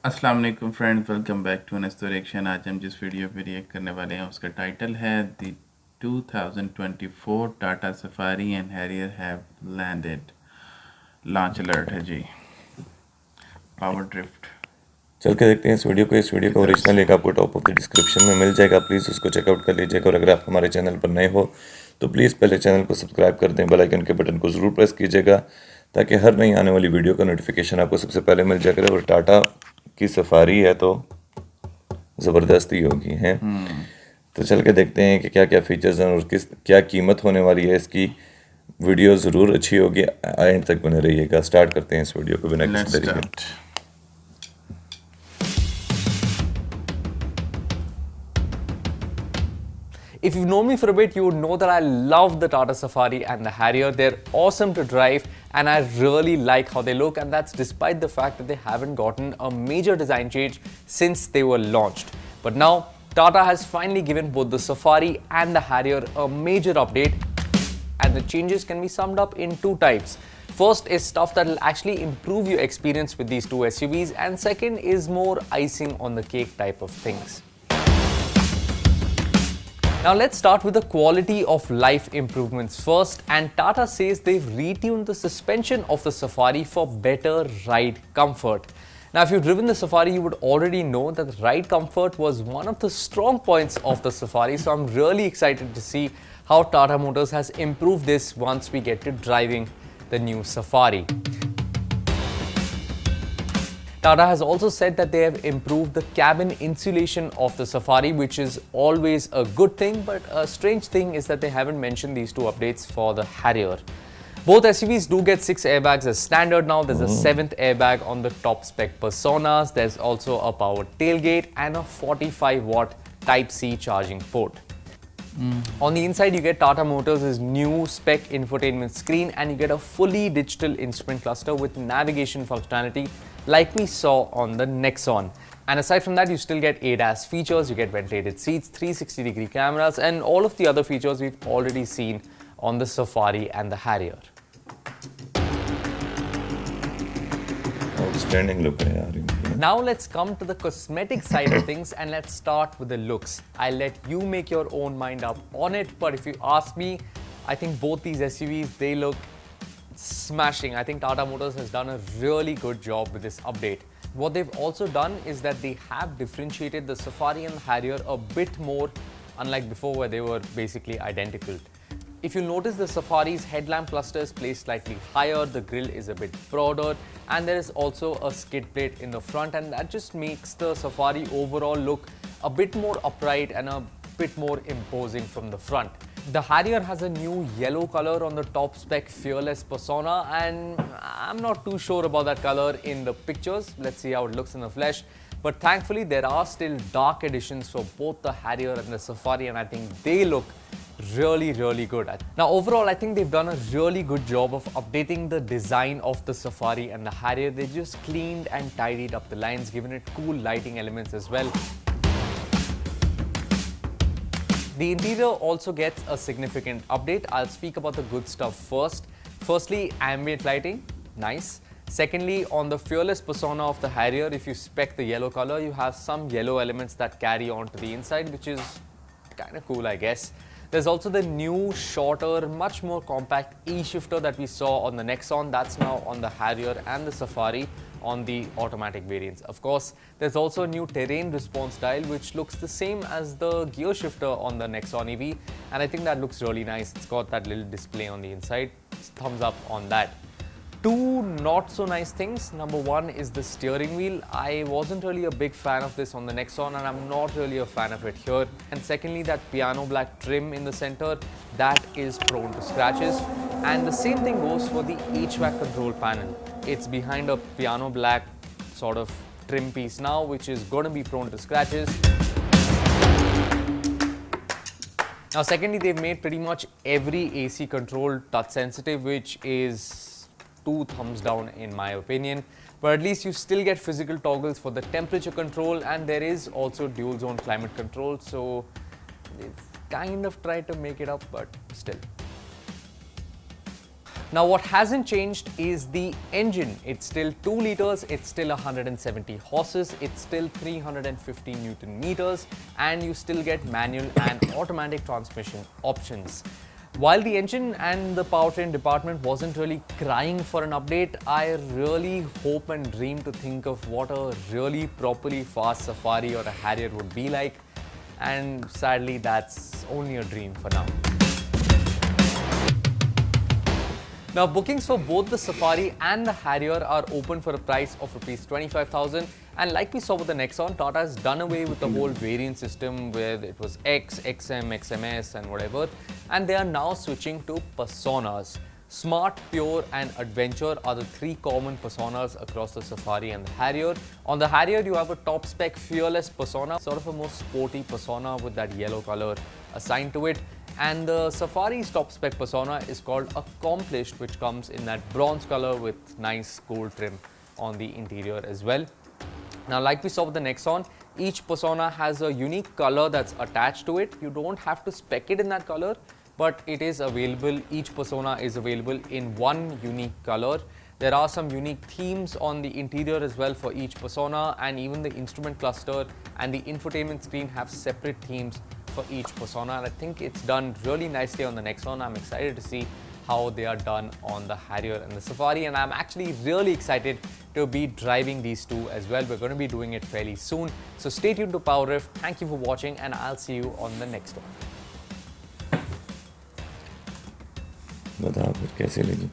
अस्सलाम वालेकुम friends, welcome back to Honesto reaction. आज हम जिस वीडियो पे रिएक्ट करने वाले हैं उसका टाइटल है the 2024 Tata safari and Harrier have landed. Launch alert है जी। पावर ड्रिफ्ट चल के देखते हैं इस वीडियो की का तरफ ओरिजिनल से। लिंक आपको टॉप ऑफ द डिस्क्रिप्शन में मिल जाएगा। प्लीज़ उसको चेकआउट कर लीजिएगा और अगर आप हमारे चैनल पर नए हो तो प्लीज़ पहले चैनल को सब्सक्राइब कर दें, बेल आइकन के बटन को ज़रूर प्रेस कीजिएगा ताकि हर नई आने वाली वीडियो का नोटिफिकेशन आपको सबसे पहले मिल जाए करे। और टाटा की सफारी है तो ज़बरदस्त ही होगी हैं। तो चल के देखते हैं कि क्या क्या फीचर्स हैं और किस क्या कीमत होने वाली है इसकी। वीडियो ज़रूर अच्छी होगी, एंड तक बने रहिएगा। स्टार्ट करते हैं इस वीडियो को बिना किसी लेट्स देरी के। Start. If you've known me for a bit, you would know that I love the Tata Safari and the Harrier. They're awesome to drive and I really like how they look, and that's despite the fact that they haven't gotten a major design change since they were launched. But now, Tata has finally given both the Safari and the Harrier a major update, and the changes can be summed up in two types. First is stuff that will actually improve your experience with these two SUVs, and second is more icing on the cake type of things. Now let's start with the quality of life improvements first, and Tata says they've retuned the suspension of the Safari for better ride comfort. Now if you've driven the Safari, you would already know that ride comfort was one of the strong points of the Safari, so I'm really excited to see how Tata Motors has improved this once we get to driving the new Safari. Tata has also said that they have improved the cabin insulation of the Safari, which is always a good thing, but a strange thing is that they haven't mentioned these two updates for the Harrier. Both SUVs do get 6 airbags as standard now. There's a 7th airbag on the top spec Personas. There's also a powered tailgate and a 45-watt Type-C charging port. On the inside, you get Tata Motors' new spec infotainment screen, and you get a fully digital instrument cluster with navigation functionality like we saw on the Nexon. And aside from that, you still get ADAS features, you get ventilated seats, 360-degree cameras, and all of the other features we've already seen on the Safari and the Harrier. Outstanding look है यार इनकी। Now let's come to the cosmetic side of things, and let's start with the looks. I'll let you make your own mind up on it, but if you ask me, I think both these SUVs, they look smashing. I think Tata Motors has done a really good job with this update. What they've also done is that they have differentiated the Safari and the Harrier a bit more, unlike before where they were basically identical. If you notice, the Safari's headlamp cluster is placed slightly higher, the grille is a bit broader, and there is also a skid plate in the front, and that just makes the Safari overall look a bit more upright and a bit more imposing from the front. The Harrier has a new yellow color on the top spec Fearless Persona, and I'm not too sure about that color in the pictures. Let's see how it looks in the flesh. But thankfully, there are still dark editions for both the Harrier and the Safari, and I think they look really good. Now overall, I think they've done a really good job of updating the design of the Safari and the Harrier. They just cleaned and tidied up the lines, given it cool lighting elements as well. The interior also gets a significant update. I'll speak about the good stuff first. Firstly, ambient lighting, nice. Secondly, on the Fearless Persona of the Harrier, if you spec the yellow color, you have some yellow elements that carry on to the inside, which is kind of cool, I guess. There's also the new, shorter, much more compact E-shifter that we saw on the Nexon. That's now on the Harrier and the Safari on the automatic variants. Of course, there's also a new terrain response dial, which looks the same as the gear shifter on the Nexon EV, and I think that looks really nice. It's got that little display on the inside. Thumbs up on that. Two not so nice things. Number one is the steering wheel. I wasn't really a big fan of this on the Nexon, and I'm not really a fan of it here. And secondly, that piano black trim in the center, that is prone to scratches. And the same thing goes for the HVAC control panel. It's behind a piano black sort of trim piece now, which is going to be prone to scratches. Now secondly, they've made pretty much every AC control touch sensitive, which is two thumbs down in my opinion. But at least you still get physical toggles for the temperature control, and there is also dual zone climate control, so they've kind of tried to make it up, but still. Now what hasn't changed is the engine. It's still 2 liters, it's still 170 horses, it's still 350 Newton meters, and you still get manual and automatic transmission options. While the engine and the powertrain department wasn't really crying for an update, I really hope and dream to think of what a really properly fast Safari or a Harrier would be like. And sadly, that's only a dream for now. Now, bookings for both the Safari and the Harrier are open for a price of Rs 25,000. And like we saw with the Nexon, Tata has done away with the whole variant system where it was X, XM, XMS and whatever. And they are now switching to personas. Smart, Pure and Adventure are the 3 common personas across the Safari and the Harrier. On the Harrier, you have a top spec Fearless persona, sort of a more sporty persona with that yellow color assigned to it. And the Safari's top spec persona is called Accomplished, which comes in that bronze color with nice gold trim on the interior as well. Now, like we saw with the Nexon, each persona has a unique color that's attached to it. You don't have to spec it in that color, but it is available. Each persona is available in one unique color. There are some unique themes on the interior as well for each persona, and even the instrument cluster and the infotainment screen have separate themes for each persona. And I think it's done really nicely on the Nexon. I'm excited to see how they are done on the Harrier and the Safari, and I'm actually really excited to be driving these two as well. We're going to be doing it fairly soon, so stay tuned to PowerDrift. Thank you for watching, and I'll see you on the next one. बताओ फिर कैसी लगी?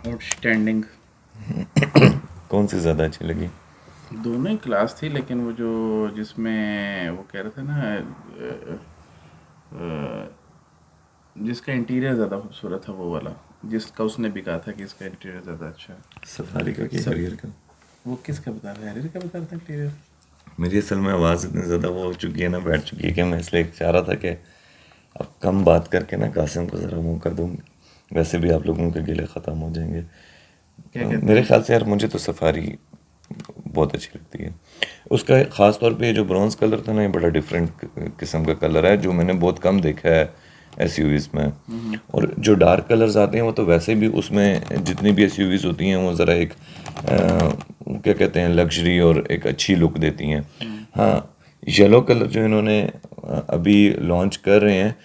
Outstanding. कौन सी ज़्यादा अच्छी लगी? दोनों ही class थी, लेकिन वो जो जिसमें वो कह रहे थे ना जिसका इंटीरियर ज़्यादा खूबसूरत था वो वाला, जिसका उसने भी कहा था कि इसका इंटीरियर ज़्यादा अच्छा है। सफारी का कि हैरियर का? वो किसका बता रहा है? हैरियर का बता रहा था इंटीरियर। मेरी असल में आवाज़ इतनी ज़्यादा वो हो चुकी है ना, बैठ चुकी है कि मैं इसलिए चाह रहा था कि अब कम बात करके ना कासिम को ज़रा मौका दूँ। वैसे भी आप लोगों के गिले ख़त्म हो जाएंगे। मेरे ख्याल से यार मुझे तो सफारी बहुत अच्छी लगती है। उसका ख़ास तौर पे जो ब्रॉन्ज़ कलर था ना, ये बड़ा डिफरेंट किस्म का कलर है जो मैंने बहुत कम देखा है एसयूवीज़ में। और जो डार्क कलर्स आते हैं वो तो वैसे भी उसमें जितनी भी एसयूवीज़ होती हैं वो ज़रा एक क्या कहते हैं लग्जरी और एक अच्छी लुक देती हैं। हाँ, येलो कलर जो इन्होंने अभी लॉन्च कर रहे हैं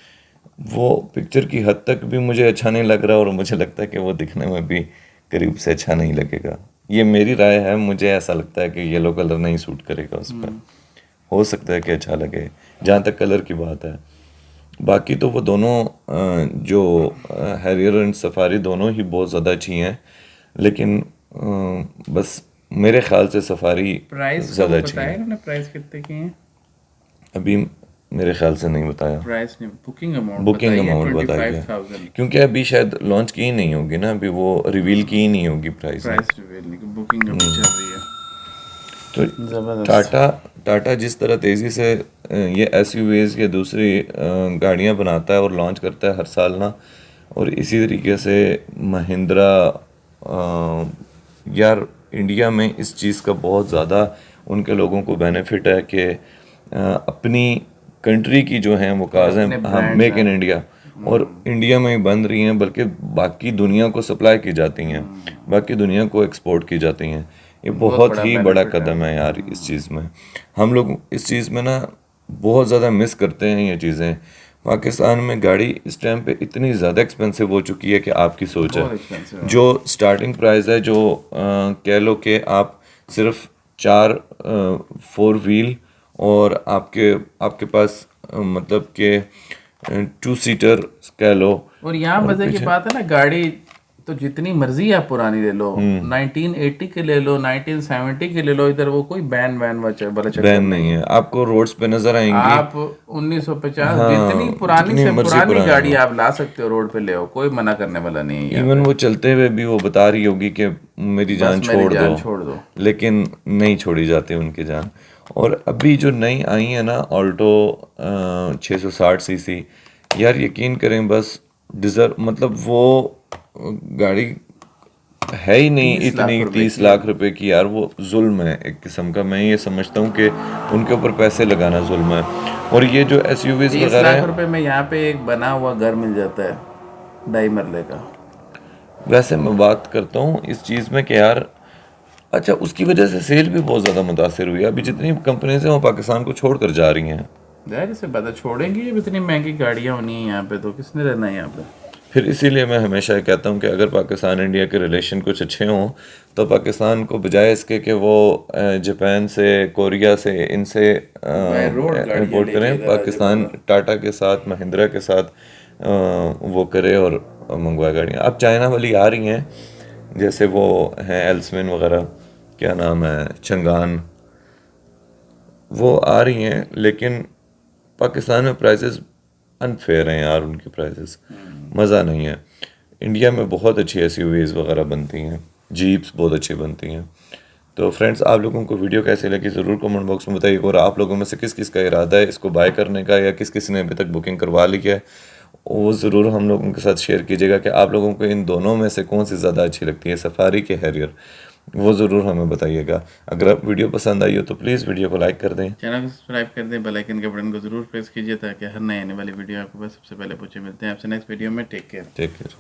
वो पिक्चर की हद तक भी मुझे अच्छा नहीं लग रहा, और मुझे लगता है कि वो दिखने में भी करीब से अच्छा नहीं लगेगा। ये मेरी राय है, मुझे ऐसा लगता है कि येलो कलर नहीं सूट करेगा उस पर। हो सकता है कि अच्छा लगे जहाँ तक कलर की बात है। बाकी तो वो दोनों जो हैरियर एंड सफारी दोनों ही बहुत ज़्यादा अच्छी हैं, लेकिन बस मेरे ख्याल से सफारी ज़्यादा अच्छी है। इन्होंने प्राइस कितने की है अभी मेरे ख्याल से नहीं बताया। प्राइस नहीं, बुकिंग अमाउंट बताया गया, क्योंकि अभी शायद लॉन्च की ही नहीं होगी ना, अभी वो रिवील की ही नहीं होगी प्राइस रिवील नहीं, बुकिंग अभी चल रही है। तो टाटा जिस तरह तेज़ी से ये एसयूवीज़ या दूसरी गाड़ियाँ बनाता है और लॉन्च करता है हर साल ना, और इसी तरीके से महिंद्रा यार इंडिया में इस चीज़ का बहुत ज़्यादा उनके लोगों को बेनिफिट है कि अपनी कंट्री की जो हैं वो काज़ हैं, हाँ, मेक इन इंडिया, और इंडिया में ही बन रही हैं, बल्कि बाकी दुनिया को सप्लाई की जाती हैं, बाकी दुनिया को एक्सपोर्ट की जाती हैं। ये बहुत ही बड़ा कदम है यार इस चीज़ में। हम लोग इस चीज़ में ना बहुत ज़्यादा मिस करते हैं ये चीज़ें। पाकिस्तान में गाड़ी इस टाइम पे इतनी ज़्यादा एक्सपेंसिव हो चुकी है कि आपकी सोच है। जो स्टार्टिंग प्राइस है, जो कह लो कि आप सिर्फ 4 व्हील और आपके पास मतलब कि 2 सीटर कह लो। और यहाँ मजे की बात है ना, गाड़ी तो जितनी मर्जी आप पुरानी ले लो, 1980 के ले लो, 1970 के ले लो, इधर वो कोई बैन नहीं है। आपको रोड्स पे नजर आएंगी आप 1950 जितनी पुरानी से पुरानी गाड़ी आप ला सकते हो, रोड पे ले आओ, कोई मना करने वाला नहीं है। इवन वो चलते हुए भी वो बता रही होगी कि मेरी जान छोड़ दो, लेकिन नहीं छोड़ी जाती उनकी जान। और अभी जो नई आई है ना ऑल्टो 660 सीसी, यार यकीन करें बस डिजर्व, मतलब वो गाड़ी है ही नहीं इतनी 30 लाख रुपए की। यार वो जुल्म है एक किस्म का। मैं ये समझता हूँ कि उनके ऊपर पैसे लगाना जुल्म है। और ये जो एसयूवीज वगैरह 30 लाख रुपए में यहाँ पे एक बना हुआ घर मिल जाता है 2.5 मरले का। वैसे मैं बात करता हूँ इस चीज़ में कि यार अच्छा उसकी वजह से सेल भी बहुत ज़्यादा मुतासर हुई है। अभी जितनी कंपनीज हैं वो पाकिस्तान को छोड़ कर जा रही हैं। जाहिर से बात है, छोड़ेंगी। अब इतनी महंगी गाड़ियाँ होनी है यहाँ पे, तो किसने रहना है यहाँ पे। फिर इसीलिए मैं हमेशा ये कहता हूँ कि अगर पाकिस्तान इंडिया के रिलेशन कुछ अच्छे हों तो पाकिस्तान को बजाय इसके कि वो जापान से, कोरिया से, इनसे बाय रोड गाड़ियाँ इंपोर्ट लेके करें, इधर आ जाए पाकिस्तान पूरा। टाटा के साथ, महिंद्रा के साथ वो करे और मंगवाए गाड़ियाँ। अब चाइना वाली आ रही हैं, जैसे वो हैं एल्समिन वगैरह, क्या नाम है, चंगान, वो आ रही हैं, लेकिन पाकिस्तान में प्राइसेस अनफेयर हैं यार, उनकी प्राइसेस मज़ा नहीं है। इंडिया में बहुत अच्छी एसयूवीज़ वगैरह बनती हैं, जीप्स बहुत अच्छी बनती हैं। तो फ्रेंड्स, आप लोगों को वीडियो कैसे लगी ज़रूर कमेंट बॉक्स में बताइए, और आप लोगों में से किस किस का इरादा है इसको बाय करने का, या किस किस ने अभी तक बुकिंग करवा ली है, वो ज़रूर हम लोगों के साथ शेयर कीजिएगा कि आप लोगों को इन दोनों में से कौन सी ज़्यादा अच्छी लगती है, सफारी के हैरियर, वो ज़रूर हमें बताइएगा। अगर आप वीडियो पसंद आई हो तो प्लीज़ वीडियो को लाइक कर दें। चैनल को सब्सक्राइब कर दें, बेल आइकन के बटन को ज़रूर प्रेस कीजिए ताकि हर नए आने वाली वीडियो आपको बस सबसे पहले पहुंचे। मिलते हैं आपसे नेक्स्ट वीडियो में। Take care. Take care.